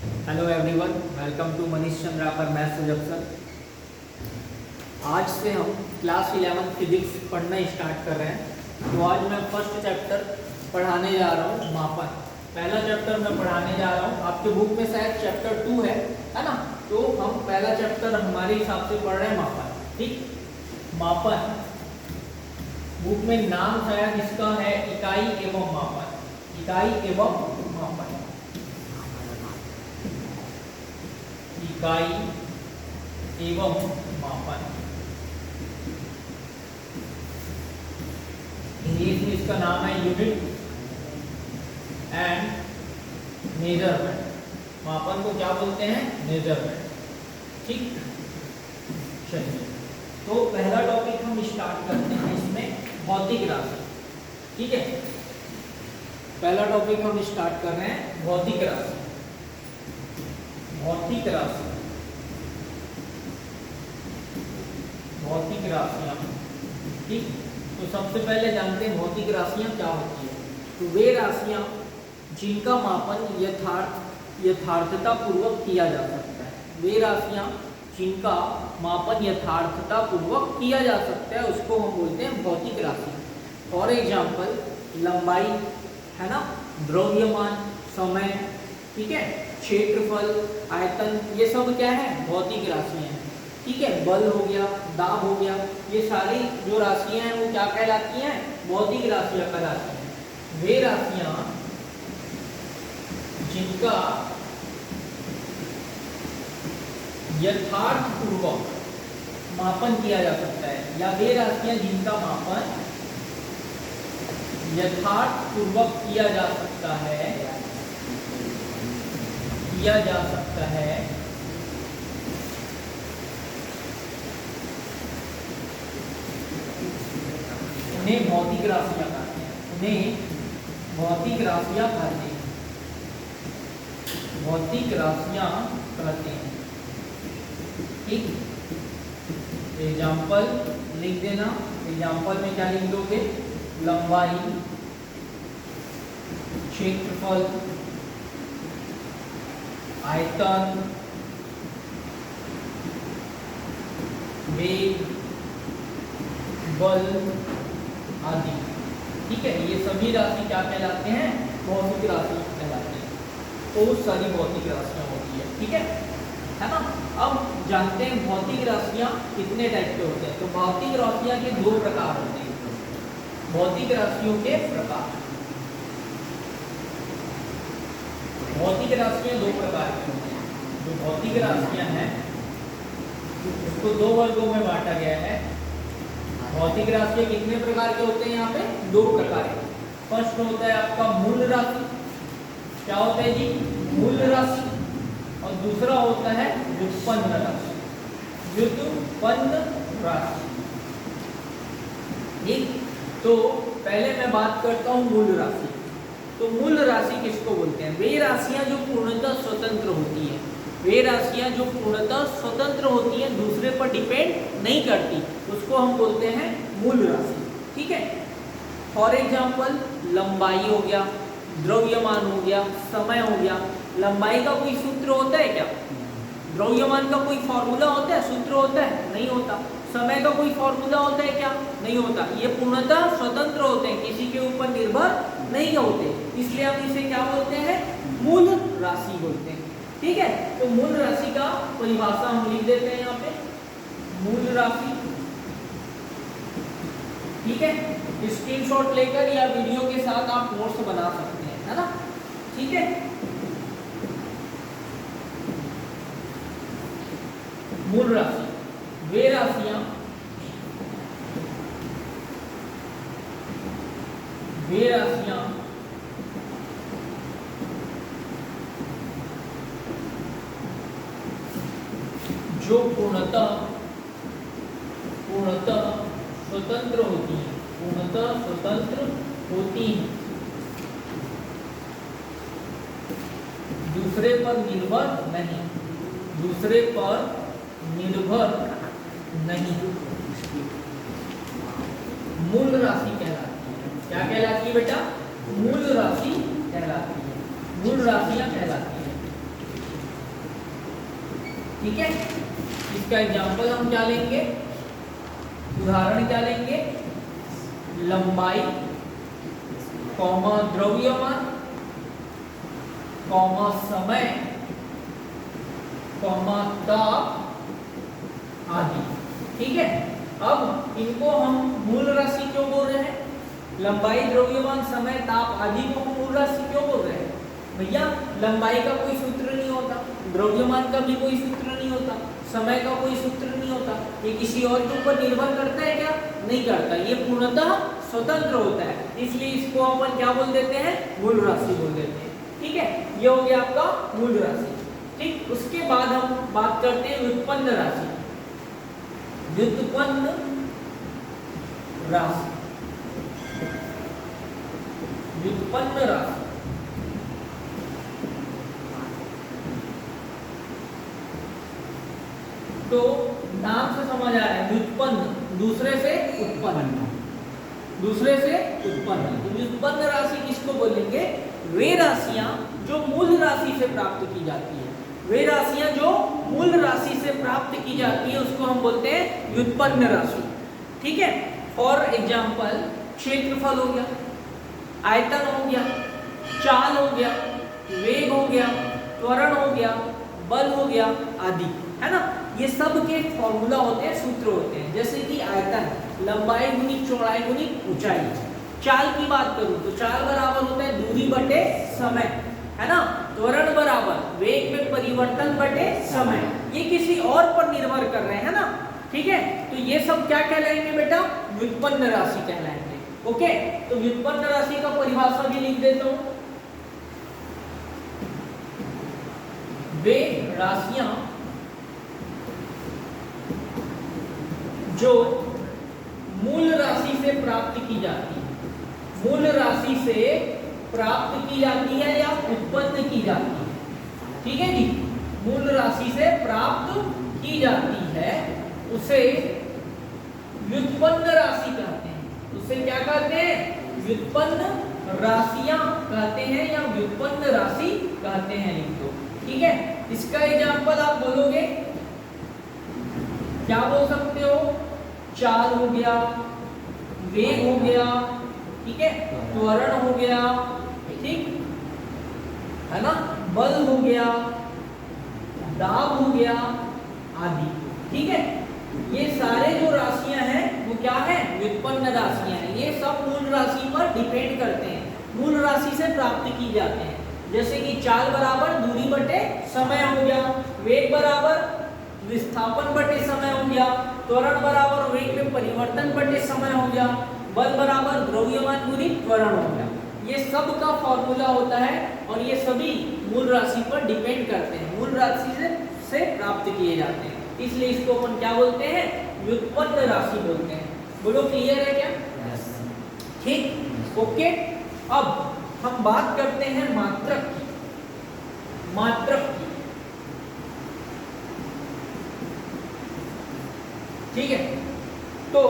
Hello everyone, welcome to Manish Chandrakar math suggestion. आज से हम क्लास 11 फिजिक्स पढ़ना स्टार्ट कर रहे हैं। तो आज मैं फर्स्ट चैप्टर पढ़ाने जा रहा हूँ, मापन। पहला चैप्टर मैं पढ़ाने जा रहा हूँ। आपके बुक में शायद चैप्टर 2 है ना। तो हम पहला चैप्टर हमारे हिसाब से पढ़ रहे हैं, मापन। ठीक, मापन बुक में नाम शायद इसका है इकाई एवं मापन। इकाई एवं मापन, इकाई एवं मापन। इंग्लिश में इसका नाम है यूनिट एंड मेजरमेंट। मापन को क्या बोलते हैं? मेजरमेंट। ठीक, चलिए तो पहला टॉपिक हम स्टार्ट करते हैं इसमें, भौतिक राशि। ठीक है, पहला टॉपिक हम स्टार्ट कर रहे हैं भौतिक राशि। भौतिक राशि, भौतिक राशियां। ठीक, तो सबसे पहले जानते हैं भौतिक राशियां क्या होती है। तो वे राशियां जिनका मापन यथार्थता पूर्वक किया जा सकता है। वे राशियां जिनका मापन यथार्थता पूर्वक किया जा सकता है उसको हम बोलते हैं भौतिक राशि। फॉर एग्जाम्पल, लंबाई है ना, द्रव्यमान, समय, ठीक है, क्षेत्रफल, आयतन, ये सब क्या है? भौतिक राशियां हैं। ठीक है, बल हो गया, दाब हो गया, ये सारी जो राशियां हैं वो क्या कहलाती हैं? भौतिक राशियां कहलाती हैं। वे राशियां जिनका यथार्थ पूर्वक मापन किया जा सकता है, या वे राशियां जिनका मापन यथार्थ पूर्वक किया जा सकता है, उन्हें भौतिक राशियां कहते हैं। उन्हें भौतिक राशियां कहते हैं। भौतिक राशियां कहते हैं। ठीक, एग्जाम्पल लिख देना। एग्जाम्पल में क्या लिख दोगे? लंबाई, क्षेत्रफल, आयतन, वेग, बल आदि। ठीक है, ये सभी राशि क्या कहलाते हैं? भौतिक राशि कहलाते हैं। बहुत सारी भौतिक राशियां होती है। ठीक है ना। अब जानते हैं भौतिक राशियां कितने टाइप के होते हैं। तो भौतिक राशियां के दो प्रकार होते हैं। भौतिक राशियों के प्रकार, भौतिक राशियां दो प्रकार की होती हैं। जो भौतिक राशियां हैं उसको दो वर्गों में बांटा गया है। भौतिक राशियां कितने प्रकार के होते हैं? यहाँ पे दो प्रकार के। फर्स्ट होता है आपका मूल राशि। क्या होता है जी? मूल राशि। और दूसरा होता है व्युत्पन्न राशि। व्युत्पन्न राशि। ठीक, तो पहले मैं बात करता हूँ मूल राशि। तो मूल राशि किसको बोलते हैं? वे राशियां जो पूर्णतः स्वतंत्र होती हैं। वे राशियां जो पूर्णतः स्वतंत्र होती हैं, दूसरे पर डिपेंड नहीं करती, उसको हम बोलते हैं मूल राशि। ठीक है, फॉर एग्जाम्पल, लंबाई हो गया, द्रव्यमान हो गया, समय हो गया। लंबाई का कोई सूत्र होता है क्या? द्रव्यमान का कोई फॉर्मूला होता है, सूत्र होता है? नहीं होता। समय का कोई फॉर्मूला होता है क्या? नहीं होता। ये पूर्णतः स्वतंत्र होते हैं, किसी के ऊपर निर्भर नहीं होते, इसलिए हम इसे क्या बोलते हैं? मूल राशि बोलते हैं। ठीक है, तो मूल राशि का परिभाषा हम लिख देते हैं यहाँ पे, मूल राशि। ठीक है, स्क्रीनशॉट लेकर या वीडियो के साथ आप नोट्स बना सकते हैं, है ना। ठीक है, मूल राशि वे राशियां जो पूर्णतः स्वतंत्र होती हैं, पूर्णतः स्वतंत्र होती हैं, दूसरे पर निर्भर नहीं, दूसरे पर निर्भर नहीं, मूल राशि कहलाती है। क्या कहलाती है बेटा? मूल राशि कहलाती है, मूल राशियां कहलाती है। ठीक है, इसका एग्जाम्पल हम क्या लेंगे, उदाहरण क्या लेंगे, लंबाई कॉमा द्रव्यमान कॉमा समय कॉमा ताप आदि। ठीक है, अब इनको हम मूल राशि क्यों बोल रहे हैं, लंबाई द्रव्यमान समय ताप आदि को हम मूल राशि क्यों बोल रहे हैं भैया, लंबाई का कोई सूत्र नहीं होता, द्रव्यमान का भी कोई सूत्र नहीं होता, समय का कोई सूत्र नहीं होता, ये किसी और के ऊपर निर्भर करता है क्या, नहीं करता, ये पूर्णतः स्वतंत्र होता है, इसलिए इसको अपन क्या बोल देते हैं, मूल राशि बोल देते हैं। ठीक है, ये हो गया आपका मूल राशि। ठीक, उसके बाद हम बात करते हैं व्युत्पन्न राशि। व्युत्पन्न राशि, व्युत्पन्न राशि तो नाम से समझ आ रहा है, व्युत्पन्न दूसरे से उत्पन्न, दूसरे से उत्पन्न। तो व्युत्पन्न राशि किसको बोलेंगे, वे राशियां जो मूल राशि से प्राप्त की जाती है, वे राशियां जो मूल राशि से प्राप्त की जाती है उसको हम बोलते हैं व्युत्पन्न राशि। ठीक है, फॉर एग्जाम्पल क्षेत्रफल हो गया, आयतन हो गया, चाल हो गया, वेग हो गया, त्वरण हो गया, बल हो गया आदि, है ना, ये सब के फॉर्मूला होते हैं, सूत्र होते हैं। जैसे कि आयतन, लंबाई गुनी चौड़ाई गुनी ऊंचाई। चाल की बात करूं तो चाल बराबर होता है दूरी बटे समय, है ना, त्वरण बराबर वेग में परिवर्तन बटे समय, ये किसी और पर निर्भर कर रहे हैं ना। ठीक है, तो ये सब क्या कहलाएंगे बेटा, व्युत्पन्न राशि कहलाएंगे। ओके, तो व्युत्पन्न राशि का परिभाषा भी लिख देता हूं, वे राशियां जो मूल राशि से प्राप्त की जाती है, मूल राशि से प्राप्त की जाती है या उत्पन्न की जाती है। ठीक है जी, मूल राशि से प्राप्त की जाती है उसे व्युत्पन्न राशि कहते हैं। उसे क्या कहते हैं, व्युत्पन्न राशियां कहते हैं या व्युत्पन्न राशि कहते हैं इनको। ठीक है, इसका एग्जाम्पल आप बोलोगे, क्या बोल सकते हो, चाल हो गया, वेग हो गया, ठीक है, त्वरण हो गया, ठीक है ना, बल हो गया, दाब हो गया आदि। ठीक है, ये सारे जो राशियां हैं वो क्या है, व्युत्पन्न राशियां हैं। ये सब मूल राशि पर डिपेंड करते हैं, मूल राशि से प्राप्त की जाते हैं। जैसे कि चाल बराबर दूरी बटे समय हो गया, वेग बराबर विस्थापन बटे समय हो गया, त्वरण बराबर वेग में परिवर्तन बटे समय हो गया, बल बराबर द्रव्यमान गुनी त्वरण हो गया। ये सब का फॉर्मूला होता है और ये सभी मूल राशि पर डिपेंड करते हैं, मूल राशि से प्राप्त किए जाते हैं, इसलिए इसको अपन क्या बोलते हैं, व्युत्पन्न राशि बोलते हैं। बोलो क्लियर है क्या? ठीक, ओके। अब हम बात करते हैं मात्रक की, मात्रक की। ठीक है, तो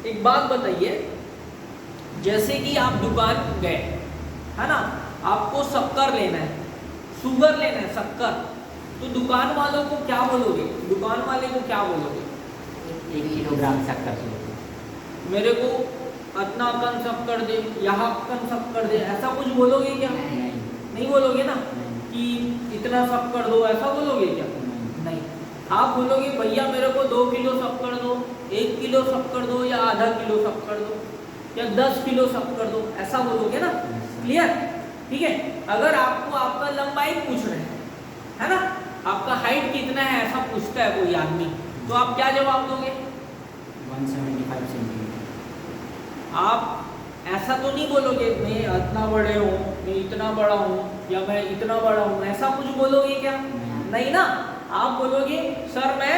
एक बात बताइए, जैसे कि आप दुकान गए, है ना, आपको शक्कर लेना है, शुगर लेना है, शक्कर, तो दुकान वालों को क्या बोलोगे, दुकान वाले को क्या बोलोगे? 1 किलोग्राम शक्कर, मेरे को इतना कन शक्कर दे, यहाँ कन शक्कर दे, ऐसा कुछ बोलोगे क्या? नहीं बोलोगे ना, कि इतना शक्कर दो, ऐसा बोलोगे क्या? नहीं, आप बोलोगे भैया मेरे को 2 किलो शक्कर दो, 1 किलो शक्कर दो, या आधा किलो शक्कर दो, या 10 किलो शक्कर दो, ऐसा बोलोगे ना। क्लियर? ठीक है, अगर आपको आपका लंबाई पूछ रहे हैं, है ना, आपका हाइट कितना है ऐसा पूछता है कोई आदमी, तो आप क्या जवाब दोगे? 175 सेंटीमीटर। आप ऐसा तो नहीं बोलोगे मैं इतना बड़े हूँ, मैं इतना बड़ा हूँ, या मैं इतना बड़ा हूँ, ऐसा कुछ बोलोगे क्या? नहीं ना, आप बोलोगे सर मैं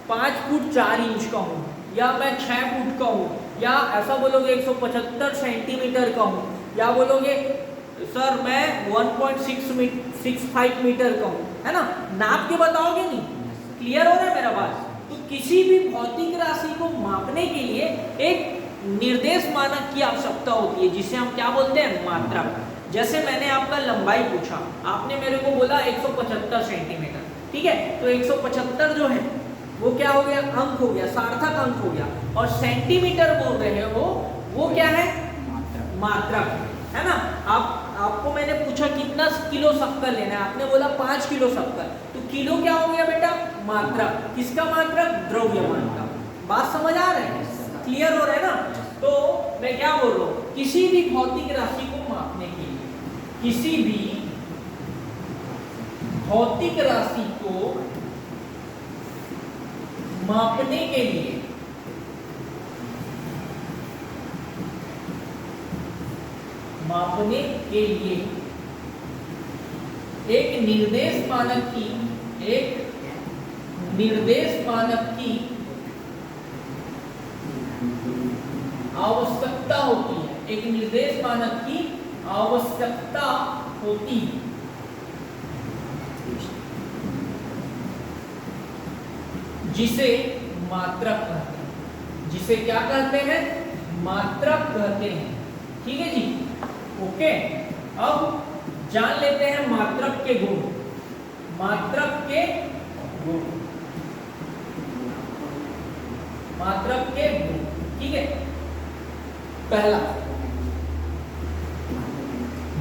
5 फुट 4 इंच का हूँ, या मैं 6 फुट का हूँ, या ऐसा बोलोगे 175 सेंटीमीटर का हूँ, या बोलोगे सर मैं 1.65 मीटर का हूँ, है ना, नाप के बताओगे नहीं। क्लियर हो रहा है मेरा बात? तो किसी भी भौतिक राशि को मापने के लिए एक निर्देश मानक की आवश्यकता होती है, जिसे हम क्या बोलते हैं, मात्रक। जैसे मैंने आपका लंबाई पूछा, आपने मेरे को बोला 175 सेंटीमीटर, ठीक है, तो 175 जो है वो क्या हो गया, अंक हो गया, सार्थक अंक हो गया। और सेंटीमीटर बोल रहे हो वो क्या है, मात्रक है ना। आपको मैंने पूछा कितना किलो शक्कर लेना है, आपने बोला 5 किलो शक्कर, तो किलो क्या हो गया बेटा, मात्रक। किसका मात्रक, द्रव्यमान का। बात समझ आ रहा है, क्लियर हो रहा है ना। तो मैं क्या बोल रहा हूँ, किसी भी भौतिक राशि को मापने के लिए, किसी भी भौतिक राशि को मापने के लिए एक निर्देश मानक की आवश्यकता होती है, एक निर्देश मानक की आवश्यकता होती है, जिसे मात्रक कहते हैं। जिसे क्या कहते हैं, मात्रक कहते हैं। ठीक है जी, ओके। अब जान लेते हैं मात्रक के गुण। मात्रक के गुण, मात्रक के गुण, ठीक है। पहला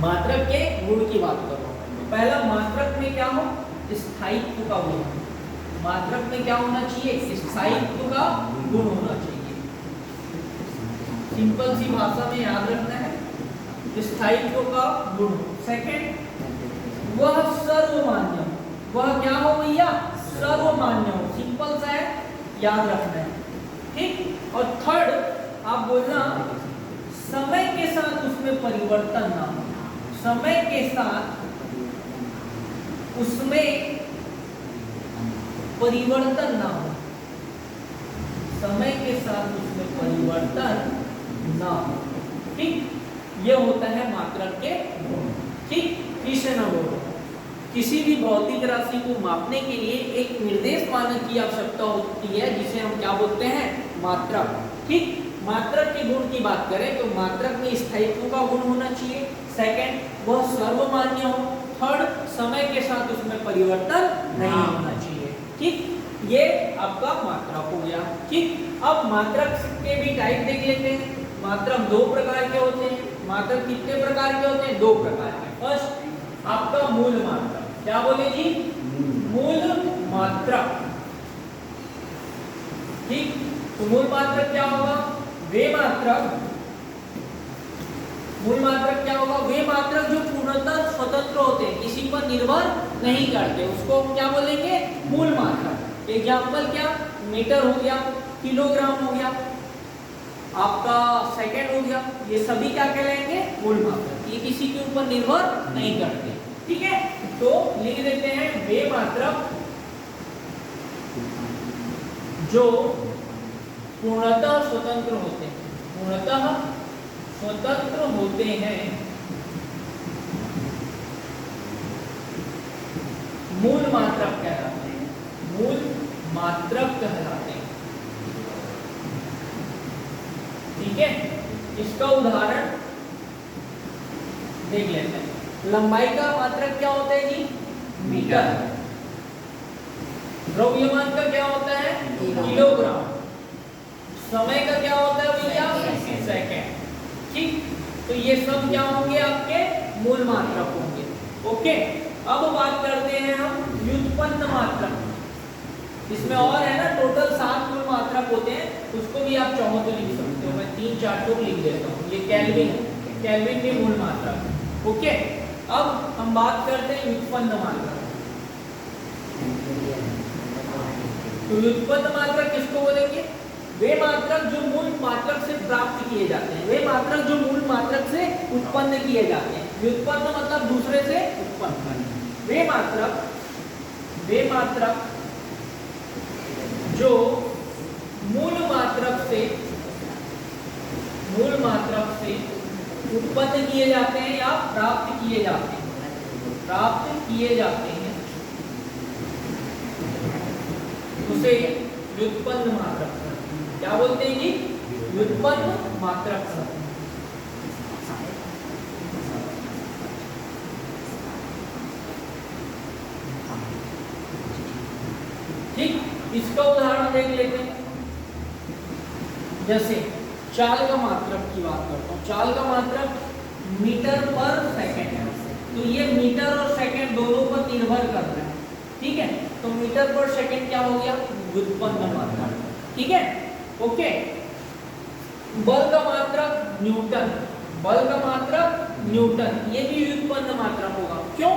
मात्रक के गुण की बात कर रहा हूं। पहला, मात्रक में क्या हो, स्थायित्व का गुण। मात्रक में क्या होना चाहिए, स्थायित्व का गुण होना चाहिए। सिंपल सी भाषा में याद रखना है, स्थायित्व का गुण। सेकंड, वह सर्वमान्य, वह क्या हो भैया, सर्वमान्य हो। सिंपल सा है, याद रखना है, ठीक। और थर्ड आप बोलना, समय के साथ उसमें परिवर्तन ना हो। समय के साथ उसमें परिवर्तन ना हो, समय के साथ उसमें परिवर्तन ना हो, ठीक। ये होता है मात्रक के गुण, ठीक। फिर से ना बोलो, किसी भी भौतिक राशि को मापने के लिए एक निर्देश मानक की आवश्यकता होती है, जिसे हम क्या बोलते हैं, मात्रक, ठीक। मात्रक के गुण की बात करें तो मात्रक में स्थायित्व का गुण होना चाहिए। सेकंड, वह सर्वमान्य हो। थर्ड, समय के साथ उसमें परिवर्तन नहीं होना चाहिए, ठीक। ये आपका मात्रक हो गया, ठीक। अब मात्रक के भी टाइप देख लेते हैं। मात्रक दो प्रकार के होते हैं। मात्रक कितने प्रकार के होते हैं, दो प्रकार के। फर्स्ट आपका मूल मात्रक, क्या बोले जी, मूल मात्रक, ठीक। तो मूल मात्रक क्या होगा, वे मात्रक, मूल मात्रक क्या होगा, वे मात्रक जो पूर्णतः स्वतंत्र होते हैं, किसी पर निर्भर नहीं करते, उसको हम क्या बोलेंगे, मूल मात्रक। एग्जाम्पल क्या, मीटर हो गया, किलोग्राम हो गया, आपका सेकंड हो गया, ये सभी क्या कहलाएंगे, मूल मात्रक। ये किसी के ऊपर निर्भर नहीं करते, ठीक है। तो लिख देते हैं, वे मात्रक जो पूर्णतः स्वतंत्र होते हैं, पूर्णतः स्वतंत्र होते हैं, मूल मात्रक कहलाते हैं, मूल मात्रक कहलाते हैं, ठीक है। इसका उदाहरण देख लेते हैं। लंबाई का मात्रक क्या होता है जी, मीटर। द्रव्यमान का क्या होता है, किलोग्राम। समय का क्या होता है भैया, सेकंड, ठीक। तो ये सब क्या होंगे, आपके मूल मात्रक होंगे, ओके। अब बात करते हैं हम व्युत्पन्न मात्रक। इसमें और है ना, टोटल 7 मूल मात्रक होते हैं, उसको भी आप चाहो तो लिख सकते हो। मैं 3-4 तो लिख देता हूँ। ये केल्विन है, केल्विन भी मूल मात्रक, ओके। अब हम बात करते हैं व्युत्पन्न मात्रक। तो व्युत्पन्न मात्रक किसको बोलेंगे, वे मात्रक जो मूल मात्रक से प्राप्त किए जाते हैं, वे मात्रक जो मूल मात्रक से उत्पन्न किए जाते हैं। व्युत्पन्न मतलब दूसरे से उत्पन्न। वे मात्रक जो मूल मात्रक से उत्पन्न किए जाते हैं या प्राप्त किए जाते हैं, उसे व्युत्पन्न मात्रक क्या बोलते हैं जी, व्युत्पन्न मात्रक। ठीक, इसका उदाहरण देख लेते हैं। जैसे चाल का मात्रक की बात करता हूँ। चाल का मात्रक मीटर पर सेकंड है, तो ये मीटर और सेकंड दोनों पर निर्भर कर रहा है। ठीक है, तो मीटर पर सेकंड क्या हो गया, व्युत्पन्न मात्रक। ठीक है, ओके। बल का मात्रक न्यूटन, बल का मात्रक न्यूटन, ये भी व्युत्पन्न मात्रक होगा। क्यों?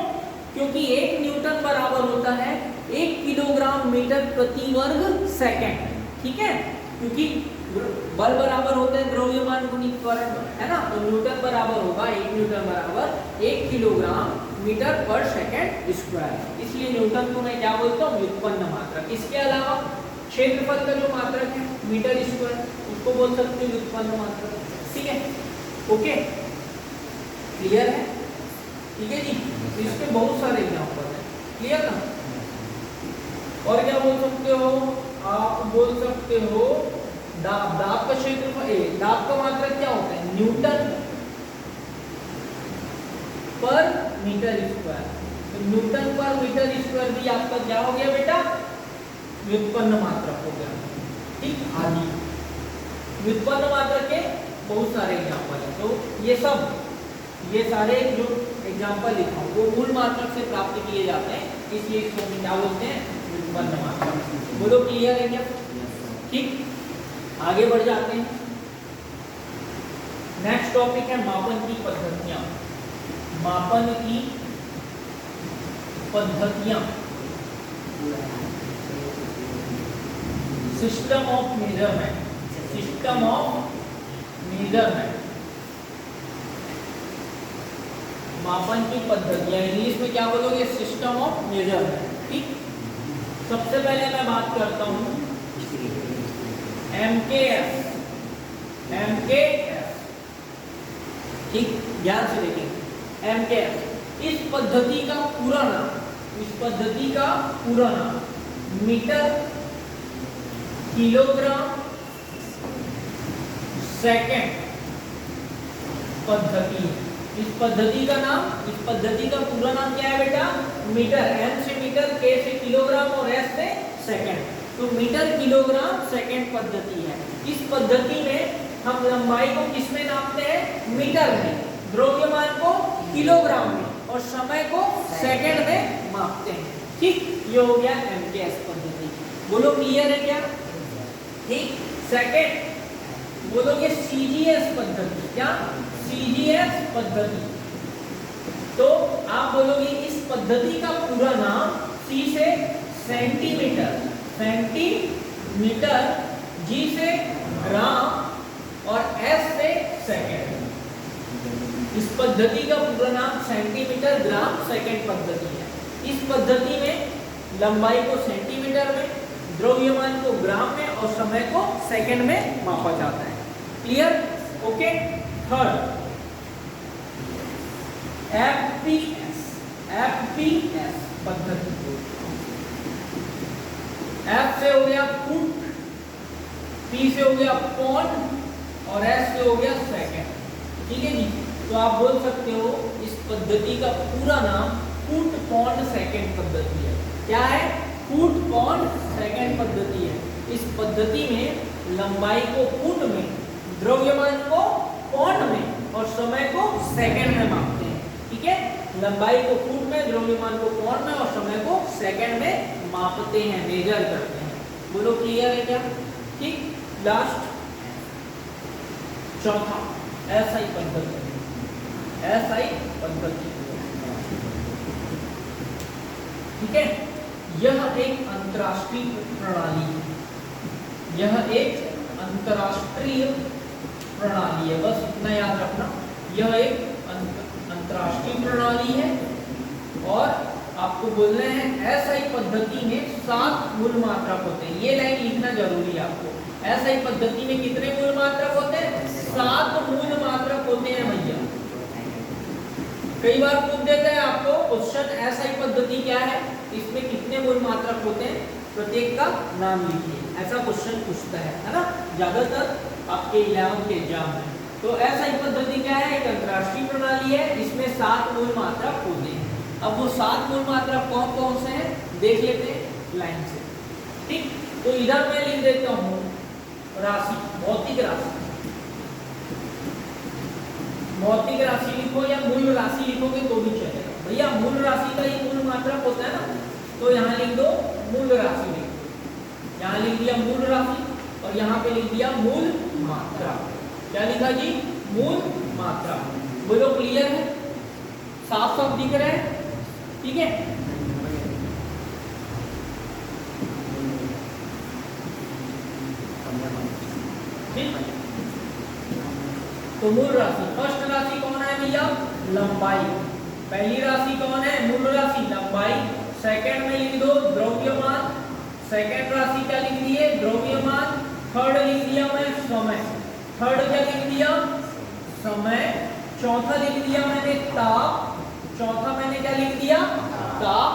क्योंकि 1 न्यूटन बराबर होता है 1 किलोग्राम मीटर प्रति वर्ग सेकंड। ठीक है, क्योंकि बल बराबर होते हैं द्रव्यमान गुणित त्वरण, है ना, तो न्यूटन बराबर होगा 1 न्यूटन बराबर 1 किलोग्राम मीटर पर सेकंड स्क्वायर। इसलिए न्यूटन को मैं क्या बोलता हूँ, व्युत्पन्न मात्रक। इसके अलावा क्षेत्रफल का जो मात्रक है मीटर स्क्वायर, उसको बोल सकते हैं व्युत्पन्न मात्रक। ठीक है, ओके, क्लियर है? ठीक है जी, इसके बहुत सारे एग्जांपल हैं, क्लियर ना? और क्या बोल सकते हो आप, बोल सकते हो दाब, दाब का क्षेत्रफल, दाब का मात्रक क्या होता है, न्यूटन पर मीटर स्क्वायर। तो न्यूटन पर मीटर स्क्वायर भी आपका क्या हो गया बेटा, व्युत्पन्न मात्रक हो गया। ठीक, आदि व्युत्पन्न मात्रक के बहुत सारे एग्जांपल हैं। तो ये सारे जो एग्जांपल लिखा हूँ वो मूल मात्रक से प्राप्त किए जाते हैं, इसलिए इसको हम क्या बोलते हैं, व्युत्पन्न मात्रक। बोलो क्लियर है क्या? ठीक, आगे बढ़ जाते हैं। नेक्स्ट टॉपिक है मापन की पद्धतियां। मापन की पद्धतियां, system of measurement, system of measurement, मापन की पद्धतियां, इंग्लिश में क्या बोलोगे, सिस्टम ऑफ मेजरमेंट। ठीक, सबसे पहले मैं बात करता हूं MKS, MKS। ठीक, ध्यान से देखेंगे MKS। इस पद्धति का पूरा नाम, इस पद्धति का पूरा नाम मीटर किलोग्राम सेकंड पद्धति है। इस पद्धति का नाम, इस पद्धति का पूरा नाम क्या है बेटा, मीटर, M से मीटर, K से किलोग्राम और S से सेकंड। तो मीटर किलोग्राम सेकंड पद्धति है। इस पद्धति में हम लंबाई को किसमें नापते हैं, मीटर में, द्रव्यमान को किलोग्राम में और समय को सेकंड में मापते हैं। ठीक, ये हो गया MKS पद्धति। बोलो क्लियर है क्या? ठीक, सेकंड बोलोगे CGS पद्धति। क्या? CGS पद्धति। तो आप बोलोगे इस पद्धति का पूरा नाम, C से सेंटीमीटर, सेंटीमीटर, G से ग्राम और S से सेकंड। इस पद्धति का पूरा नाम सेंटीमीटर ग्राम सेकंड पद्धति है। इस पद्धति में लंबाई को सेंटीमीटर में, द्रव्यमान को ग्राम में और समय को सेकंड में मापा जाता है। Clear? Okay. Third FPS, FPS पद्धति। F से हो गया फुट, P से हो गया पौंड और S से हो गया सेकंड। ठीक है जी, तो आप बोल सकते हो इस पद्धति का पूरा नाम फुट पौंड सेकंड पद्धति है। क्या है? फुट पौंड सेकंड पद्धति है। इस पद्धति में लंबाई को फुट में, द्रव्यमान को पौंड में और समय को सेकंड में मापते हैं। ठीक है, लंबाई को फुट में, द्रव्यमान को पौंड में और समय को सेकंड में मापते हैं, मेजर करते हैं। बोलो क्लियर है क्या? ठीक, लास्ट चौथा SI पद्धति। SI पद्धति, ठीक है, यह एक अंतरराष्ट्रीय प्रणाली है। यह एक अंतरराष्ट्रीय प्रणाली है, बस इतना याद रखना। यह एक अंतरराष्ट्रीय प्रणाली है और आपको बोलना है SI पद्धति में 7 मूल मात्रक होते हैं। ये लाइन लिखना जरूरी है आपको। SI पद्धति में कितने मूल मात्रक होते हैं? 7 मूल मात्रक होते हैं भैया। कई बार पूछ देते हैं आपको क्वेश्चन, SI पद्धति क्या है, इसमें कितने मूल मात्रक होते हैं, प्रत्येक का नाम लिखिए, ऐसा क्वेश्चन पूछता है ना, ज्यादातर आपके 11th के एग्जाम में। तो SI पद्धति क्या है? एक अंतरराष्ट्रीय प्रणाली है, इसमें 7 मूल मात्रक होते हैं। अब वो 7 मूल मात्रक कौन कौन से हैं देख लेते हैं लाइन से। ठीक, तो इधर मैं लिख देता हूँ राशि, भौतिक राशि। भौतिक राशि लिखो या मूल राशि लिखोगे तो भी चलेगा भैया। मूल राशि का ही मूल मात्रक होता है ना, तो यहाँ लिख दो मूल राशि लिख दो। यहाँ लिख दिया मूल राशि और यहाँ पे लिख दिया मूल मात्रा। क्या लिखा जी? मूल मात्रा। बोलो क्लियर है? साफ साफ दिख रहा है? ठीक है। तो मूल राशि, फर्स्ट राशि कौन है भैया? लंबाई। पहली राशि कौन है? मूल राशि लंबाई। सेकंड में लिख दो द्रव्यमान। सेकंड राशि क्या लिख दिए? द्रव्यमान। थर्ड लिख दिया मैं समय। थर्ड क्या लिख दिया? समय। चौथा लिख दिया मैंने ताप। चौथा मैंने क्या लिख दिया? ताप।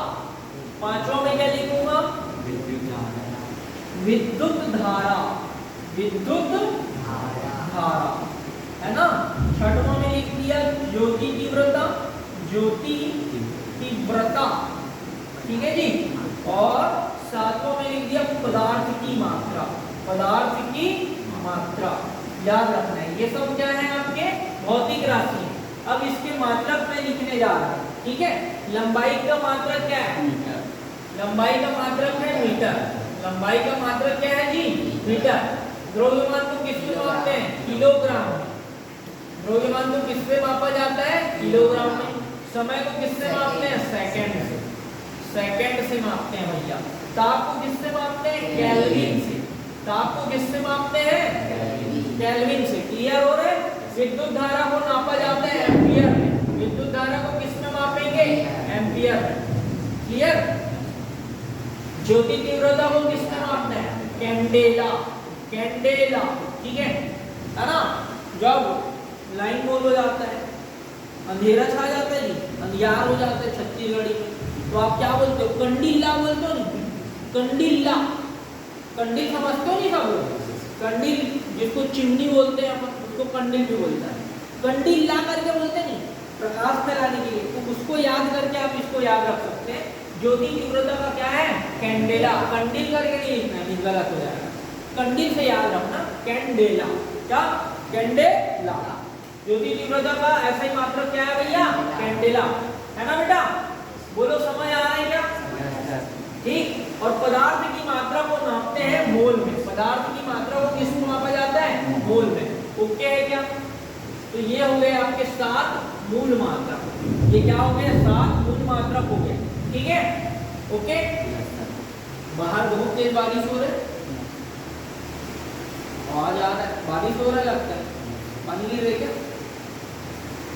पांचवा में क्या लिखूंगा? विद्युत धारा। विद्युत धारा है ना। छठवां में लिख दिया ज्योति तीव्रता। ज्योति तीव्रता, ठीक है जी। और सातवां में लिख दिया पदार्थ की मात्रा। पदार्थ की मात्रा याद रखना है। ये सब क्या है? आपके भौतिक राशि। अब इसके मात्रक में लिखने जा रहा हूं, ठीक है। लंबाई का मात्रक क्या है? लंबाई का मात्रक है मीटर। लंबाई का मात्रक क्या है जी? मीटर। द्रव्यमान को किसमें मापते हैं? किलोग्राम में। द्रव्यमान को किससे मापा जाता है? किलोग्राम में। समय को किससे मापते हैं? सेकंड से। सेकंड से मापते हैं भैया। ताप को किससे मापते हैं? केल्विन से। ताप को किससे मापते हैं? केल्विन से। क्लियर हो रहा है? विद्युत धारा को नापा जाता है एम्पियर में। विद्युत धारा को किसमें मापेंगे? एम्पियर में। क्लियर? ज्योति तीव्रता को किसमें मापते हैं? कैंडेला। कैंडेला, ठीक है ना। जब लाइन गोल हो जाता है, अंधेरा छा जाता है जी, अंधियार हो जाता है छत्तीसगढ़ी में, तो आप क्या बोलते हो? कंडीला बोलते हो नहीं? कंडीला। कंडील समझते हो नहीं सब लोग? कंडील जिसको चिमनी बोलते हैं अपन, उसको कंडील भी बोलता है। कंडील ला करके बोलते नहीं, प्रकाश फैलाने के लिए। तो उसको याद करके आप इसको याद रख सकते हैं। ज्योति तीव्रता का क्या है? कैंडेला। कंडील करके नहीं लिखना है, गलत हो जाएगा। कंडील से याद रखना, कैंडेला। क्या? कैंडेला। ज्योति तीव्रता का ऐसा ही मात्रक क्या है भैया? कैंडेला, है ना बेटा? बोलो समझ आ रहा है क्या? ठीक। और पदार्थ की मात्रा को नापते हैं मोल में। पदार्थ की मात्रा को किसमें मापा जाता है? मोल में। ओके है क्या? तो ये हो गए आपके 7 मूल मात्रा। ये क्या हो गया? 7 मूल मात्रा हो गए, ठीक है। ओके। बाहर बहुत तेज बारिश हो रही है, आवाज आ रहा है, बारिश हो रहा है लगता है। पानी गिर रही क्या?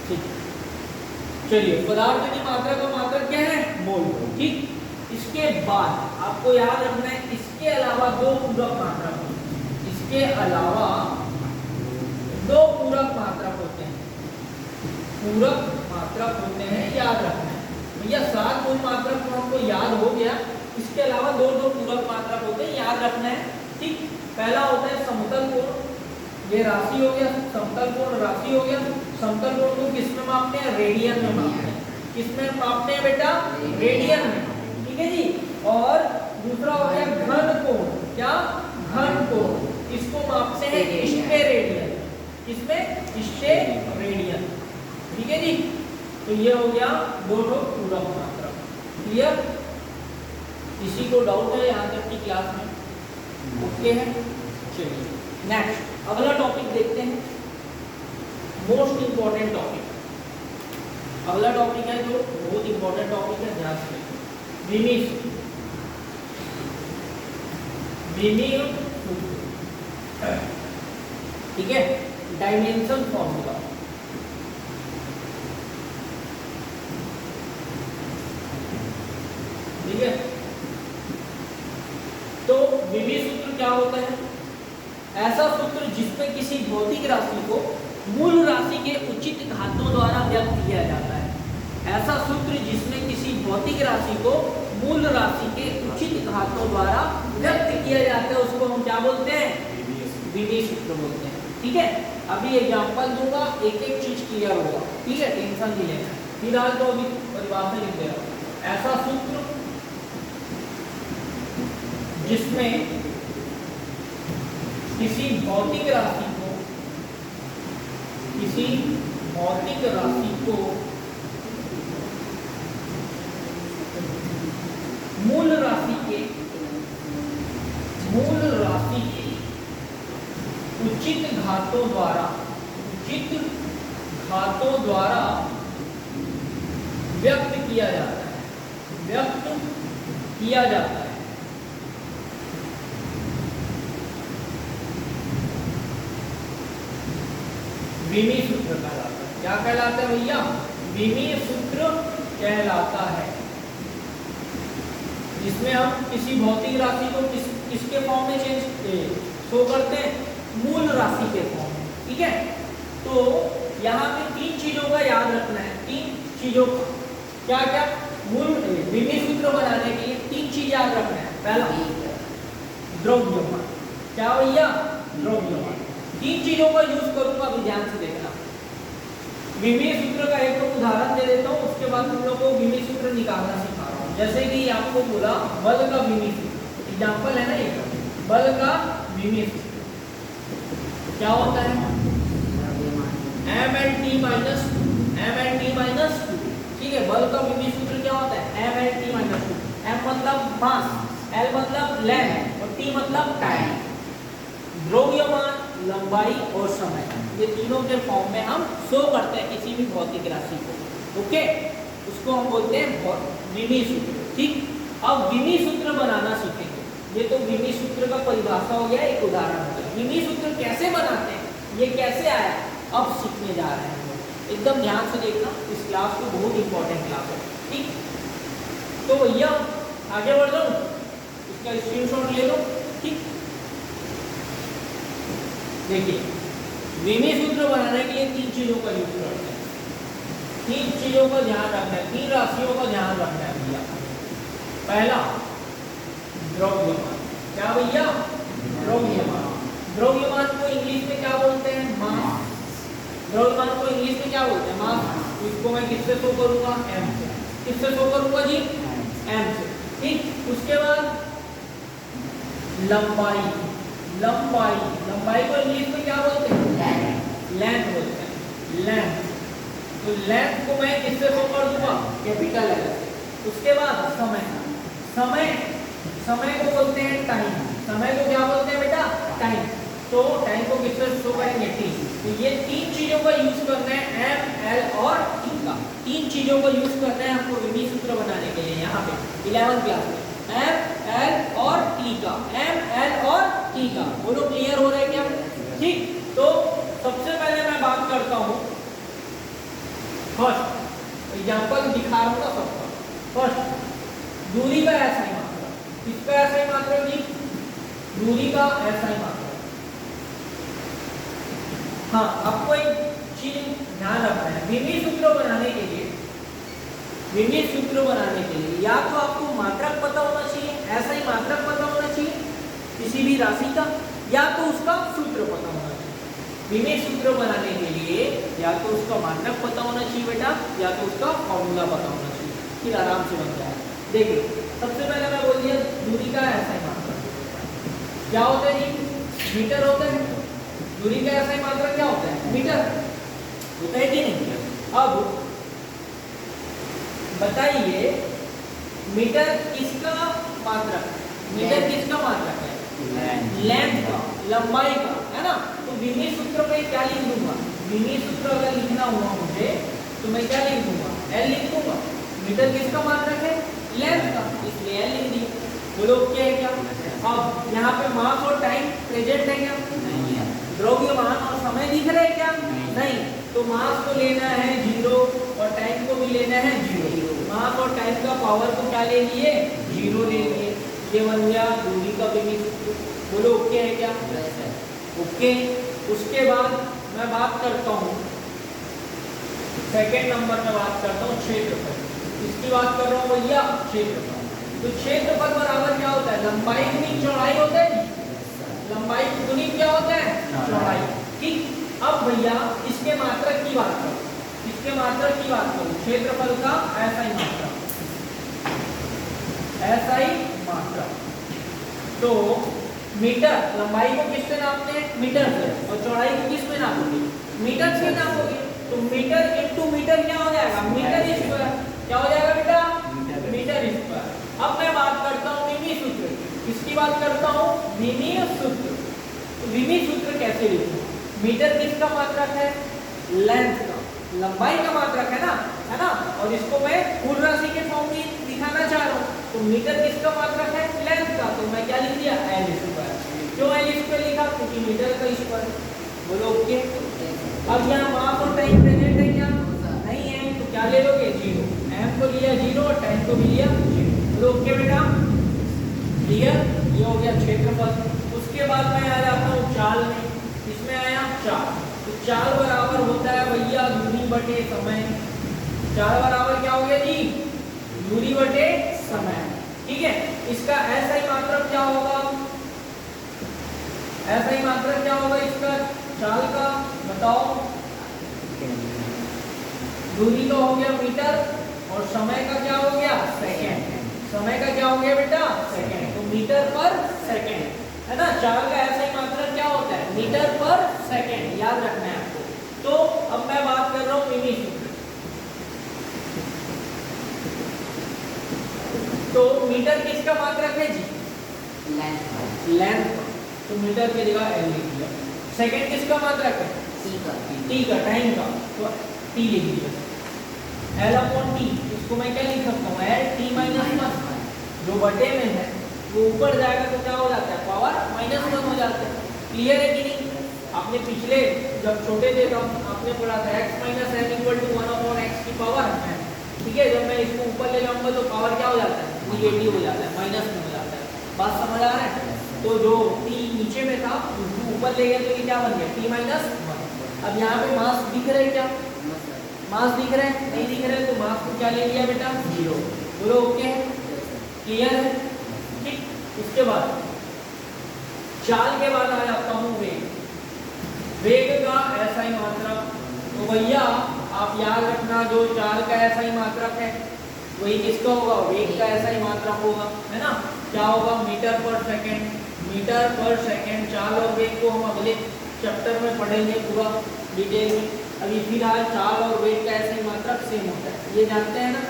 ठीक। चलिए, पदार्थ की मात्रा का मात्रक क्या है? मोल। ठीक। इसके बाद आपको याद रखना है, इसके अलावा 2 पूरक मात्रक होते हैं। इसके अलावा 2 पूरक मात्रक होते हैं। पूरक मात्रक होते हैं, याद रखना है भैया। 7 मूल मात्रक तो हमको याद हो गया। इसके अलावा 2 पूरक मात्रक होते हैं, याद रखना है। ठीक। पहला होता है समतल कोण। ये राशि हो गया, समतल कोण राशि हो गया। समतल कोण को किसमें मापते हैं? रेडियन में मापते हैं। किसमें मापते हैं बेटा? रेडियन में, ठीक है जी। और दूसरा हो गया घन कोण। क्या? घन कोण। इसको मापते हैं स्टेरेडियन। किसमें? स्टेरेडियन, ठीक है जी। तो ये हो गया 2 पूरक मात्रक। क्लियर? किसी को डाउट है यहाँ तक की क्लास में? ओके है। चलिए नेक्स्ट अगला टॉपिक देखते हैं, मोस्ट इंपॉर्टेंट टॉपिक। अगला टॉपिक है जो बहुत इंपॉर्टेंट टॉपिक है, ध्यान से विमीय सूत्र। विमीय सूत्र, ठीक है। Dimension formula. ठीक है। तो विमीय सूत्र क्या होता है? ऐसा सूत्र जिसमें किसी भौतिक राशि को मूल राशि के उचित घातों द्वारा व्यक्त किया जाता है। ऐसा सूत्र जिसमें किसी भौतिक राशि को मूल राशि के उचित घातों द्वारा व्यक्त किया जाता है, उसको हम क्या बोलते हैं? विमीय सूत्र बोलते हैं, ठीक है। अभी एग्जांपल दूंगा, एक एक चीज क्लियर होगा, ठीक है। टेंशन नहीं लेना। फिलहाल तो अभी परिभाषा लिख दे रहा हूं। ऐसा सूत्र जिसमें किसी भौतिक राशि को मूल राशि के उचित घातों द्वारा व्यक्त किया जाता है विमीय सूत्र कहलाता है। क्या कहलाता है भैया? विमीय सूत्र कहलाता है, जिसमें हम किसी भौतिक राशि को किसके फॉर्म में शो करते हैं? मूल राशि के फॉर्म में। ठीक है, तो यहाँ पे 3 चीजों का याद रखना है। 3 चीजों का क्या क्या? मूल विमीय सूत्र बनाने के लिए 3 चीज याद रखना है। पहला द्रव्यमान। क्या भैया? द्रव्यमान। 3 चीजों का यूज करूंगा, अभी ध्यान से देखना। विमीय सूत्र का एक उदाहरण दे देता हूँ, उसके बाद हम लोग को विमीय सूत्र निकालना सिखा रहा हूँ। जैसे कि आपको बोला बल का विमीय सूत्र, एग्जाम्पल है ना ये, बल का विमीय सूत्र क्या होता है? mLT minus 2। ठीक है, बल का विमीय सूत्र क्या होता है? mLT minus 2। m मतलब मास, l मतलब लेंथ और t मतलब टाइम। द्रव्यमान, लंबाई और समय, ये तीनों के फॉर्म में हम शो करते हैं किसी भी भौतिक राशि को। ओके, उसको हम बोलते हैं विमीय सूत्र। ठीक, अब विमीय सूत्र बनाना सीखेंगे। ये तो विमीय सूत्र का परिभाषा हो गया, एक उदाहरण हो गया। विमीय सूत्र कैसे बनाते हैं, ये कैसे आया, अब सीखने जा रहे हैं। एकदम ध्यान से देखना, इस क्लास को बहुत इंपॉर्टेंट क्लास है। ठीक, तो भैया आगे बढ़ जाओ, इसका स्क्रीनशॉट ले लो। ठीक, देखिए विमीय सूत्र बनाने के लिए 3 चीजों का यूज करते हैं। 3 चीजों का ध्यान रखना है, 3 राशियों का ध्यान रखना है भैया। पहला द्रव्यमान। क्या भैया? द्रव्यमान। द्रव्यमान को इंग्लिश में क्या बोलते हैं? मास। द्रव्यमान को इंग्लिश में क्या बोलते हैं? मास। इसको मैं किससे शो करूंगा? m से। किससे शो करूंगा जी? m से। ठीक, उसके बाद लंबाई। लंबाई को इंग्लिश में क्या बोलते हैं? लेंथ बोलते हैं, लेंथ। तो लेंथ को मैं किससे शो कर दूंगा? कैपिटल L से। उसके बाद समय को बोलते हैं टाइम। समय को क्या बोलते हैं बेटा? टाइम। तो टाइम को किससे शो करेंगे? t। तो ये 3 चीजों का यूज करना है, m, l और t का। 3 चीजों का यूज करना है हमको विमीय सूत्र बनाने के लिए। यहाँ पे 11th क्लास में m, l और t का, m, l और t का। बोलो क्लियर हो रहा है क्या? ठीक, तो सबसे पहले मैं बात करता हूँ, फर्स्ट एग्जाम्पल दिखा रहा हूँ ना सबका। फर्स्ट दूरी का SI मात्रा। किसका SI मात्रा जी? दूरी का SI मात्रा। हाँ, आपको एक चीज ध्यान रखना है, विमीय सूत्र बनाने के लिए या तो आपको मात्रक पता होना चाहिए, SI मात्रक पता होना चाहिए किसी भी राशि का, या तो उसका सूत्र पता होना चाहिए। विमीय सूत्र बनाने के लिए या तो उसका मात्रक पता होना चाहिए बेटा, या तो उसका फॉर्मूला पता होना चाहिए, फिर आराम से बन जाएगा। देखिए सबसे पहले मैं बोल दिया दूरी का SI मात्रक क्या होता है जी? मीटर होता है। दूरी का SI मात्रक क्या होता है? मीटर होता है कि नहीं? अब बताइए मीटर किसका मात्रक है? मीटर किसका मात्रक है? लेंथ का, लंबाई का, है ना? तो विमीय सूत्र में क्या लिख दूंगा? विमीय सूत्र अगर लिखना हुआ मुझे तो मैं क्या लिख दूंगा? L लिख दूंगा। मीटर किसका मात्रक है? लेंथ का, इसलिए L लिख दिया। बोलो क्या है क्या? अब यहाँ पे मास और टाइम प्रेजेंट है क्या? नहीं है। द्रव्यमान और समय दिख रहे हैं क्या? नहीं। तो मास को लेना है 0 और टाइम को भी लेना है 0। मास और टाइम का पावर को क्या ले लिए? 0 ले लिए। ये बन गया दूरी का विमीय सूत्र। बोलो ओके है क्या? ओके। उसके बाद मैं बात करता हूँ, सेकेंड नंबर में बात करता हूँ क्षेत्रफल। इसकी बात कर रहा हूँ भैया, क्षेत्रफल। तो क्षेत्रफल बराबर क्या होता है? लंबाई गुणित चौड़ाई होता है। लंबाई गुणित क्या होता है? चौड़ाई। ठीक, अब भैया इसके मात्रक की बात करो। इसके मात्रक की बात करो, क्षेत्रफल का SI मात्रक। SI मात्रक। तो तो मीटर लंबाई को किस से नापते हैं? मीटर से। और चौड़ाई को किस में नापोगे? मीटर से नापोगे। तो मीटर इनटू मीटर क्या हो जाएगा? Metre square. क्या हो जाएगा बेटा? Metre square. अब मैं बात करता हूँ विमी सूत्र की। किसकी बात करता हूँ? विमी सूत्र। तो विमी सूत्र कैसे लिखूं? मीटर किसका मात्रक है? लेंथ का, लंबाई का मात्रक है ना? और इसको मैं कुल राशि के फॉर्म में दिखाना चाह रहा हूँ। तो मीटर किसका मात्रक है? लेंथ का। तो मैं क्या लिख दिया? L square. क्यों एल स्क्वायर लिखा? क्योंकि मीटर का स्क्वायर। बोलो ओके। अब यहाँ मास और टाइम प्रेजेंट है क्या? नहीं है। तो क्या ले लोगे? 0। एम को लिया 0 और टाइम को भी लिया 0। बोलो ओके बेटा। क्लियर? ये हो गया क्षेत्रफल। उसके बाद मैं आ जाता हूँ चाल में। इसमें आया चाल। तो चाल बराबर होता है भैया दूरी बटे समय। चाल बराबर क्या हो गया जी? दूरी बटे समय। ठीक है। इसका ऐसा ही मात्रक क्या होगा? ऐसा ही मात्रक क्या होगा इसका चाल का? बताओ। दूरी का हो गया मीटर और समय का क्या हो गया? सेकंड। समय का क्या हो गया बेटा? सेकंड। तो मीटर पर सेकंड है ना। चाल का ऐसा ही मात्रक क्या होता है? मीटर पर सेकंड। याद रखना है आपको। तो अब मैं बात कर रहा हूँ विमी सूत्र। तो मीटर किसका मात्रक है जी? लेंथ। तो मीटर की जगह एल लिख दिया। सेकंड किसका मात्रक है? टी का, टाइम का। तो टी लिख दिया। L upon T. इसको मैं क्या लिख सकता हूँ? L T minus 1। जो बटे में है वो ऊपर जाएगा तो क्या हो जाता है? पावर -1 हो जाता है। क्लियर है कि नहीं? आपने पिछले जब छोटे थे तब आपने पढ़ा था x - n = 1/x की पावर है। ठीक है। जब मैं इसको ऊपर ले जाऊंगा तो पावर क्या हो जाता है? निगेटिव हो जाता है, माइनस में हो जाता है। बात समझ आ रहा है? तो जो t नीचे में था उसको ऊपर ले गए तो ये क्या बन गया? t - 1। अब यहाँ पे मास दिख रहा है क्या? मास दिख रहा है? नहीं दिख रहा है तो मास को क्या ले लिया बेटा? 0। बोलो ओके। क्लियर है? ठीक। उसके बाद चाल के बाद आ जाता हूँ वेग। वेग का ऐसा ही मात्रक। तो भैया आप याद रखना जो चाल का ऐसा ही मात्रक है वही किसका होगा? वेग का ऐसा ही मात्रक होगा, है ना। क्या होगा? मीटर पर सेकंड। मीटर पर सेकंड। चाल और वेग को हम अगले चैप्टर में पढ़ेंगे पूरा डिटेल में। अभी फिलहाल चाल और वेग का ऐसा ही मात्रक सेम होता है, ये जानते हैं ना।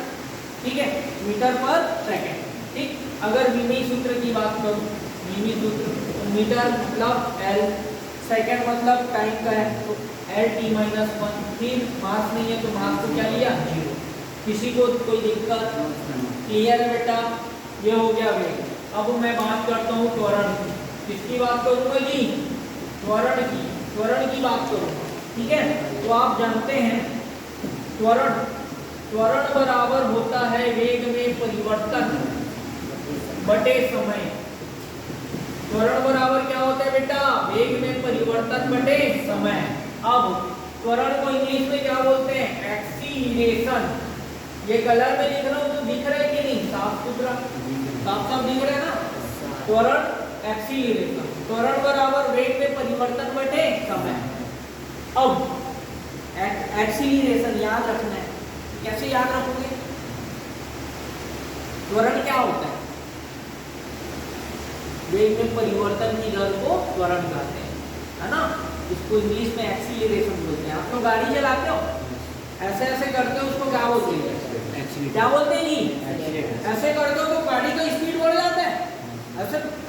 ठीक है। मीटर पर सेकंड। ठीक। अगर विमी सूत्र की बात करूं, विमी सूत्र तो मीटर मतलब एल, सेकंड मतलब टाइम का है तो एल टी माइनस 1। फिर मास नहीं है तो मास को क्या लिया? 0। किसी को कोई दिक्कत? क्लियर है बेटा? ये हो गया वेग। अब मैं बात करता हूँ त्वरण की। किसकी बात करूंगा जी? त्वरण की। त्वरण की बात करूंगा। ठीक है। तो आप जानते हैं त्वरण बराबर होता है वेग में परिवर्तन बटे समय। त्वरण बराबर क्या होता है बेटा? वेग में परिवर्तन बटे समय। अब त्वरण को इंग्लिश में क्या बोलते हैं? एक्सीलरेशन। ये कलर में लिख रहा हूँ तो दिख रहा है कि नहीं? साफ सुथरा साफ दिख रहा है ना। त्वरण एक्सीलरेशन। त्वरण बराबर वेग में परिवर्तन बटे समय। अब एक्सीलरेशन याद रखना है। कैसे याद रखोगे? त्वरण क्या होता है? वेग में परिवर्तन की दर को त्वरण कहते हैं, है ना। इसको इंग्लिश में एक्सीलरेशन बोलते हैं। आप तो गाड़ी चलाते हो, ऐसे ऐसे करते हो, उसको क्या बोलते हैं? क्या बोलते हैं जी? ऐसे करते हो तो गाड़ी का स्पीड बढ़ जाता है।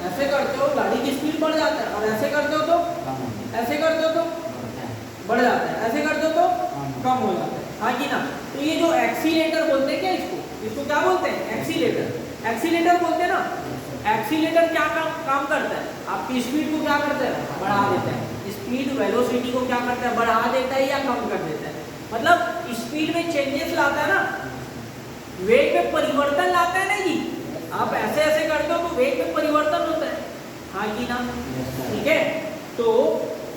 ऐसे करते हो गाड़ी की स्पीड बढ़ जाता है। और ऐसे करते हो तो बढ़ जाता है। ऐसे करते हो तो कम हो जाता है। हाँ कि ना। तो ये जो एक्सीलेटर बोलते हैं क्या इसको क्या बोलते हैं? एक्सीलेटर बोलते हैं ना। एक्सीलेटर क्या काम करता है? आपकी स्पीड को क्या करता है? बढ़ा देता है। स्पीड वेलोसिटी को क्या करता है? बढ़ा देता है या कम कर देता है। मतलब स्पीड में चेंजेस लाता है ना, वेग में परिवर्तन लाता है ना जी। आप ऐसे ऐसे करते हो तो वेग में परिवर्तन होता है। हाँ कि ना। ठीक है। तो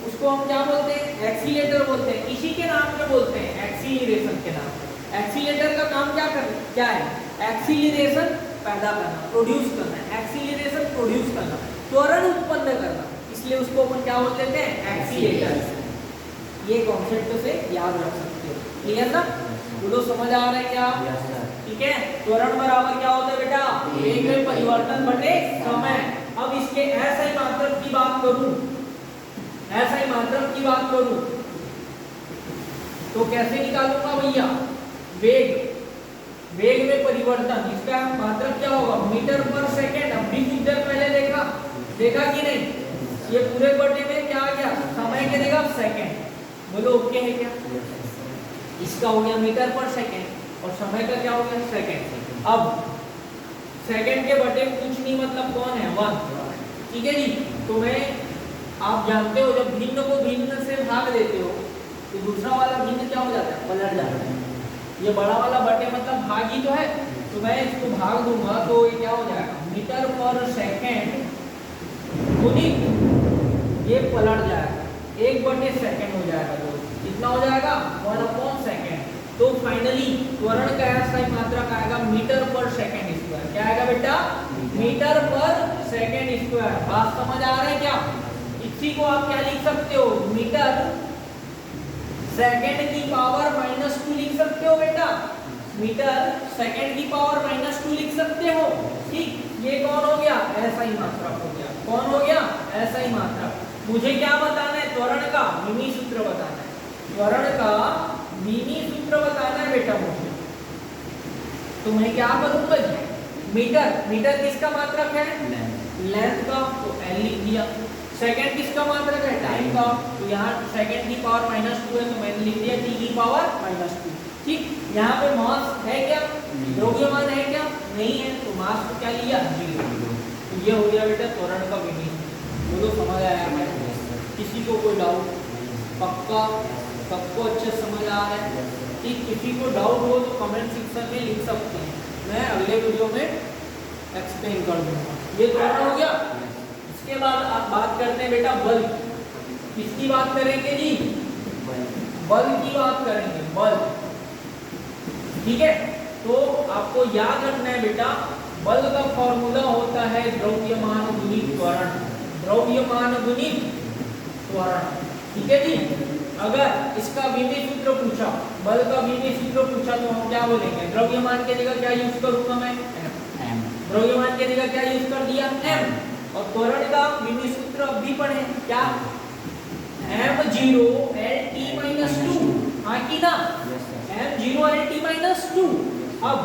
उसको हम क्या बोलते हैं? एक्सीलेटर बोलते हैं। इसी के नाम पे बोलते हैं, एक्सीलरेशन के नाम पे। एक्सीलेटर का काम क्या है? एक्सीलरेशन पैदा करना, प्रोड्यूस करना। एक्सीलरेशन प्रोड्यूस करना, त्वरण उत्पन्न करना, इसलिए उसको अपन क्या बोल देते हैं? एक्सीलेटर। ये कॉन्सेप्ट से याद रख सकते हो। क्लियर ना? बोलो समझ आ रहा है क्या? ठीक है। त्वरण बराबर क्या होता है बेटा? वेग में परिवर्तन बटे समय। अब इसके ऐसा ही मात्रक की बात करूं, ऐसा ही मात्रक की बात करूं तो कैसे निकालूंगा भैया? वेग, वेग में परिवर्तन, इसका मात्रक क्या होगा? मीटर पर सेकेंड। अभी कुछ देर पहले देखा कि नहीं? ये पूरे बटे में क्या आ गया? समय के देगा सेकेंड। बोलो ओके है क्या? इसका हो गया मीटर पर सेकेंड और समय का क्या हो गया? सेकेंड। अब सेकेंड के बटे कुछ नहीं, मतलब कौन है? 1। ठीक है जी। तो मैं, आप जानते हो जब भिन्न को भिन्न से भाग देते हो तो दूसरा वाला भिन्न क्या हो जाता है? पलट जाता है। ये बड़ा वाला बटे मतलब भाग ही तो है, तो मैं इसको भाग दूंगा तो ये क्या हो जाएगा? मीटर पर सेकेंड गुणित ये पलट जाएगा, 1/सेकेंड हो जाएगा। तो कितना हो जाएगा? 1/सेकेंड। तो फाइनली त्वरण का ऐसा मात्रक आएगा मीटर पर सेकेंड स्क्वायर। क्या आएगा बेटा? मीटर पर सेकेंड स्क्वायर। बात समझ आ रहा है क्या? इसी को आप क्या लिख सकते हो? मीटर सेकेंड की पावर -2 लिख सकते हो बेटा। मीटर सेकेंड की पावर -2 लिख सकते हो। ठीक, ये कौन हो गया? ऐसा ही मात्रक हो गया। कौन हो गया? ऐसा ही मात्रक। मुझे क्या बताना है? त्वरण का विमी सूत्र बताना है। त्वरण का विमी सूत्र बताना है बेटा मुझे। तो मैं क्या करूंगा जी? मीटर, मीटर किसका मात्रक है? लेंथ का, तो एल लिख दिया। सेकेंड किसका मात्रक है? टाइम का, तो यहाँ सेकेंड की पावर -2 है तो मैंने लिख दिया t की पावर -2। ठीक, यहाँ पे मास है क्या? द्रव्यमान है क्या? नहीं है, तो मास को क्या लिया? 0। तो ये हो गया बेटा त्वरण का विधि। बोलो समझ आया क्या? किसी को कोई डाउट? पक्का सबको अच्छे समझ आ रहा है? ठीक, किसी को डाउट हो तो कमेंट सेक्शन में लिख सकते हैं, मैं अगले वीडियो में एक्सप्लेन कर दूंगा। ये त्वरण हो गया। इसके बाद आप बात करते हैं बेटा बल। किसकी बात करेंगे जी? बल की बात करेंगे, बल। ठीक है, तो आपको याद रखना है बेटा, बल का फॉर्मूला होता है द्रव्यमान गुणित त्वरण। द्रव्यमान गुणित त्वरण। ठीक है जी। अगर इसका विमी सूत्र पूछा, बल का विमी सूत्र पूछा तो हम क्या बोलेंगे? द्रव्यमान की जगह क्या यूज करूंगा मैं? m। द्रव्यमान की जगह क्या यूज कर दिया? m। और त्वरण का विमी सूत्र अभी पढ़े क्या? m0 Lt-2। हाँ की ना? m0 Lt-2। अब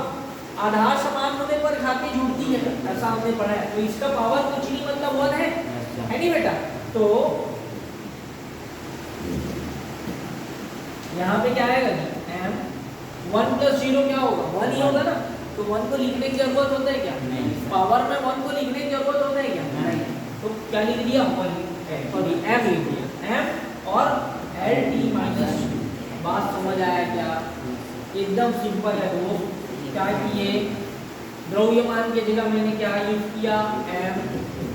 आधार समान होने पर घाती जुड़ती है, ऐसा हमने पढ़ा है। तो इसका पावर कुछ नहीं, मतलब 1 है नहीं बेटा? तो यहाँ पे क्या आएगा जी? m 1 + 0 क्या होगा? 1 ही होगा ना? तो 1 को लिखने की जरूरत होता है क्या? नहीं। पावर में 1 को लिखने की जरूरत होता है क्या? नहीं। तो क्या लिख दिया? सॉरी m लिख दिया, m और Lt-2। बात समझ आया क्या? एकदम सिंपल है दोस्त। क्या किए? द्रव्यमान की जगह मैंने क्या यूज किया? m।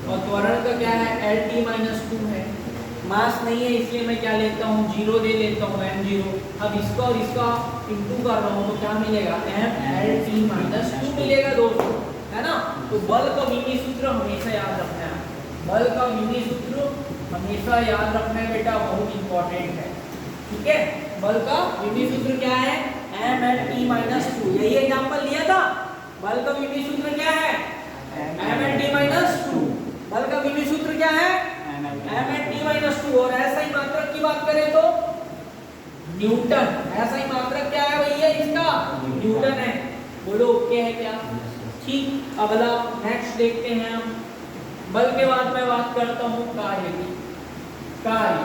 और त्वरण का क्या है? Lt-2 है। मास नहीं है इसलिए मैं क्या लेता हूँ? 0 दे लेता हूँ, m0। अब इसका और इसका इंटू कर रहा हूँ तो क्या मिलेगा? m Lt-2 मिलेगा दोस्तों, है ना? तो बल का विमी सूत्र हमेशा याद रखना है। बल का विमी सूत्र हमेशा याद रखना है बेटा, बहुत इंपॉर्टेंट है। ठीक है, बल का विमी सूत्र क्या है? m Lt-2। यही एग्जांपल लिया था। बल का विमी सूत्र क्या है? m Lt-2। बल का विमी सूत्र क्या है? m Lt-2। और ऐसा ही मात्रक की बात करें तो न्यूटन। ऐसा ही मात्रक क्या है भैया? इसका न्यूटन है। बोलो ओके है क्या? ठीक, अगला नेक्स्ट देखते हैं हम। बल के बाद मैं बात करता हूँ कार्य की। कार्य,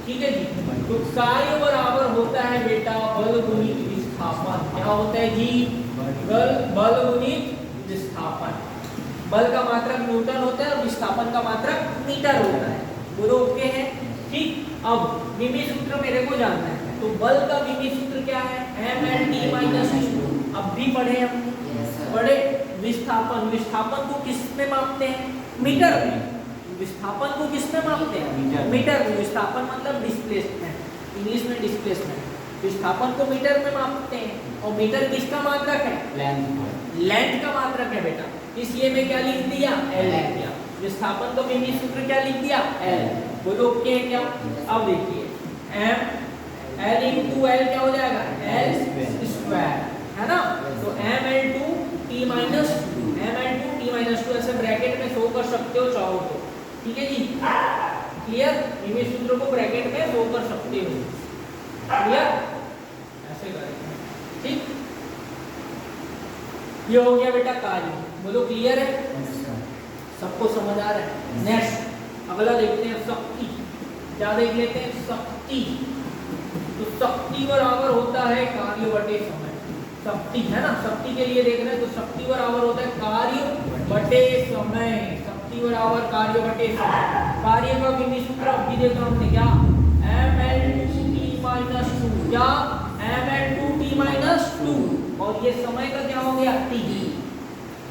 ठीक है जी। तो कार्य बराबर होता है बेटा बल गुणित विस्थापन। क्या होता है जी? बल गुणित विस्थापन। बल का मात्रक न्यूटन होता है और विस्थापन का मात्रक मीटर होता है। बोलो ओके है? ठीक, अब विमी सूत्र मेरे को जानना है। तो बल का विमी सूत्र क्या है? m Lt-2। अब भी पढ़े हम, पढ़े। विस्थापन, विस्थापन को किस में मापते हैं? मीटर में। विस्थापन को किस में मापते हैं? मीटर में। विस्थापन मतलब डिस्प्लेसमेंट, इंग्लिश में डिस्प्लेसमेंट। विस्थापन को मीटर में मापते हैं। और मीटर किसका मात्रक है? लेंथ का मात्रक है बेटा, इसलिए मैं क्या लिख दिया? l लिख दिया। विस्थापन का विमी सूत्र क्या लिख दिया? l। बोलो ओके है क्या? अब देखिए m l × l क्या हो जाएगा? l², है ना? तो m L2 T-2 ऐसे ब्रैकेट में शो कर सकते हो चाहो तो, ठीक है जी। क्लियर? विमीय सूत्र को ब्रैकेट में शो कर सकते हो। क्लियर? ऐसे करेंगे, ठीक। ये हो गया बेटा कार्य। बोलो क्लियर है? सबको समझ आ रहा है? नेक्स्ट अगला देखते हैं शक्ति। क्या देख लेते हैं? शक्ति। तो शक्ति बराबर होता है कार्य बटे समय। शक्ति है ना, शक्ति के लिए देख रहे हैं तो शक्ति बराबर होता है कार्य बटे समय। शक्ति बराबर कार्य बटे समय। कार्य का विमीय सूत्र अभी देखा हमने, क्या? mL2t-2। क्या? mL2t-2। और ये समय का क्या हो गया? t।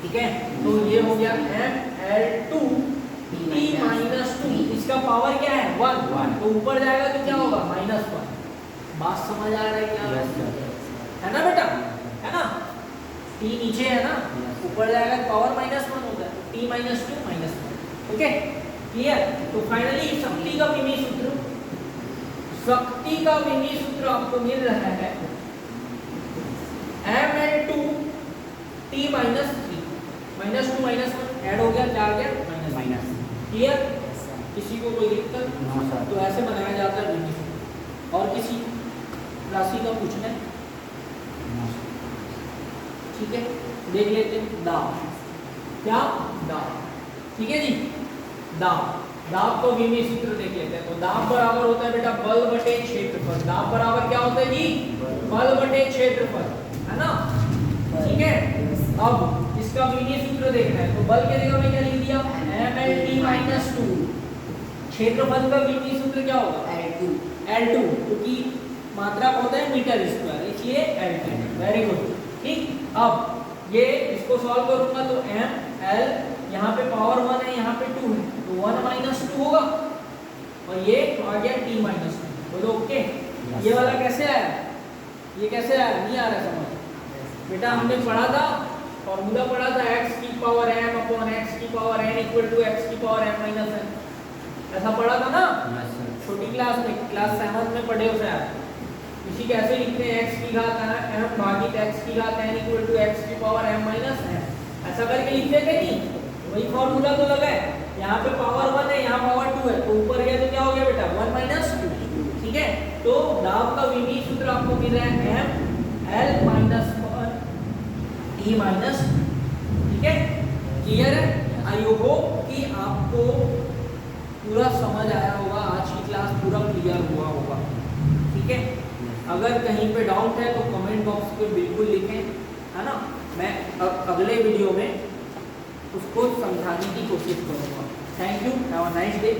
ठीक है, तो ये हो गया mL2t-2। इसका पावर क्या है? 1। तो ऊपर जाएगा तो क्या होगा? -1। बात समझ आ रहा है क्या? है ना बेटा? है ना? t नीचे है ना, ऊपर जाएगा तो पावर -1 होता है, t - 2 -1। Okay, clear? तो फाइनली शक्ति का विमीय सूत्र, शक्ति का विमीय सूत्र आपको मिल रहा है mL2t-3। -2 -1 ऐड हो गया, क्या आ गया? माइनस। क्लियर? किसी को कोई दिक्कत? तो ऐसे बनाया जाता है विमीय सूत्र। और किसी राशि का पूछना है? ठीक है, देख लेते हैं। दाब। क्या? दाब। ठीक है जी, दाब। दाब को विमीय सूत्र देख लेते हैं। तो दाब बराबर होता है बेटा बल बटे क्षेत्रफल। दाब बराबर क्या होता है जी? बल बटे क्षेत्रफल, है ना? ठीक है, अब इसका विमीय सूत्र देखना है तो बल के जगह में क्या लिख दिया? mL2। क्षेत्रफल का विमीय सूत्र क्या होगा? L2, क्योंकि मात्रा होता है मीटर स्क्वायर, इसलिए L2। वेरी गुड, ठीक। अब ये इसको सॉल्व करूंगा तो mL, यहाँ पे पावर 1 है, यहाँ पे 2 है, तो 1 - 2 होगा। और ये आ गया t - 2। बोलो ओके। ये वाला कैसे आया? ये कैसे आया? नहीं आ रहा समझ? बेटा हमने पढ़ा था, फॉर्मूला पढ़ा था x की पावर m अपॉन x की power n equal to x की पावर m - n। ऐसा पढ़ा था ना छोटी क्लास में, क्लास 7 में पढ़े हो शायद। इसी कैसे लिखते हैं? x की घात m भागित x की घात n इक्वल टू x की पावर m - n। ऐसा करके लिखते थे नहीं? वही फॉर्मूला तो लगा है। यहाँ पे पावर 1 है, यहाँ पावर 2 है, तो ऊपर गया तो क्या हो गया बेटा? 1 - 2। ठीक है, तो दाब का विमीय सूत्र आपको मिल रहा है mL-1t-। ठीक है, क्लियर है? आई होप कि आपको पूरा समझ आया होगा, आज की क्लास पूरा क्लियर हुआ होगा। ठीक है, अगर कहीं पे डाउट है तो कमेंट बॉक्स पे बिल्कुल लिखें, है ना? मैं अगले वीडियो में उसको समझाने की कोशिश करूँगा। Thank you, have a nice day.